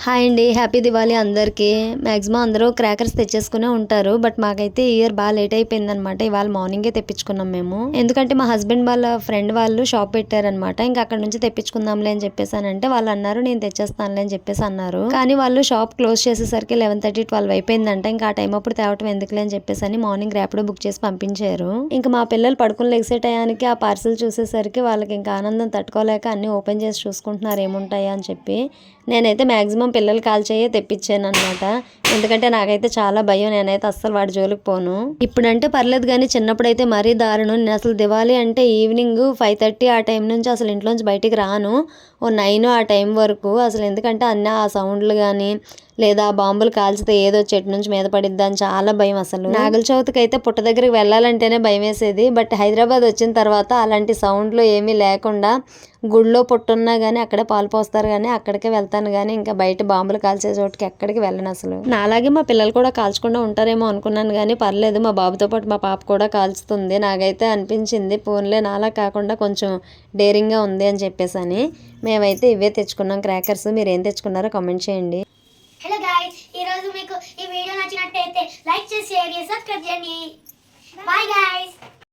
Hi అండి, happy Diwali అందరికీ. Maximum అందరూ క్రాకర్స్ తెచ్చేసుకునే ఉంటారు. బట్ మాకైతే ఈ ఇయర్ బాగా లేట్ అయిపోయిందనమాట. ఇవాళ మార్నింగే తెప్పించుకున్నాం మేము. ఎందుకంటే మా హస్బెండ్ వాళ్ళ ఫ్రెండ్ వాళ్ళు షాప్ పెట్టారనమాట. ఇంకా అక్కడ నుంచి తెప్పించుకుందాంలే అని చెప్పేసానంటే వాళ్ళు అన్నారు నేను తెచ్చేస్తానులే అని చెప్పేసి అన్నారు. కానీ వాళ్ళు షాప్ క్లోజ్ చేసేసరికి 11:30, 12 అయిపోయిందంట. ఇంకా ఆ టైం అప్పుడు తేవటం ఎందుకులే అని చెప్పేసి అని మార్నింగ్ ర్యాపిడో బుక్ చేసి పంపించారు. ఇంకా మా పిల్లలు పడుకుని లెగిసే టయానికి ఆ పార్సిల్ చూసేసరికి వాళ్ళకి ఇంకా ఆనందం తట్టుకోలేక అన్ని ఓపెన్ చేసి చూసుకుంటున్నారు ఏముంటాయా అని చెప్పి. నేనైతే మ్యాక్సిమం పిల్లలు కాల్చేయే తెప్పించాను అనమాట. ఎందుకంటే నాకైతే చాలా భయం, నేనైతే అస్సలు వాడి జోలికి పోను. ఇప్పుడంటే పర్లేదు కానీ చిన్నప్పుడైతే మరీ దారుణం. నేను అసలు దివాళీ అంటే ఈవినింగ్ 5:30 ఆ టైం నుంచి అసలు ఇంట్లోంచి బయటికి రాను. ఓ 9 ఆ టైం వరకు అసలు. ఎందుకంటే అన్నీ ఆ సౌండ్లు కానీ లేదా బాంబులు కాల్చితే ఏదో చెట్టు నుంచి మీద పడిద్దా అని చాలా భయం అసలు. నాగుల చవితికి అయితే పుట్ట దగ్గరికి వెళ్ళాలంటేనే భయం వేసేది. బట్ హైదరాబాద్ వచ్చిన తర్వాత అలాంటి సౌండ్లు ఏమీ లేకుండా గుళ్ళో పుట్టున్నా కానీ అక్కడే పాలు పోస్తారు కానీ అక్కడికే వెళ్తాను కానీ ఇంకా బయట బాంబులు కాల్చే చోటుకి ఎక్కడికి వెళ్ళను అసలు. నాలాగే మా పిల్లలు కూడా కాల్చకుండా ఉంటారేమో అనుకున్నాను కానీ పర్లేదు, మా బాబుతో పాటు మా పాప కూడా కాల్చుతుంది. నాకైతే అనిపించింది పోన్లే నాలా కాకుండా కొంచెం డేరింగ్గా ఉంది అని చెప్పేసి అని. మేమైతే ఇవే తెచ్చుకున్నాం క్రాకర్స్. మీరు ఏం తెచ్చుకున్నారో కామెంట్ చేయండి. హలో గాయ్స్, ఈ రోజు మీకు ఈ వీడియో నచ్చినట్టయితే లైక్ చేసి షేర్ చేసి సబ్స్క్రైబ్ చేయండి. Bye guys.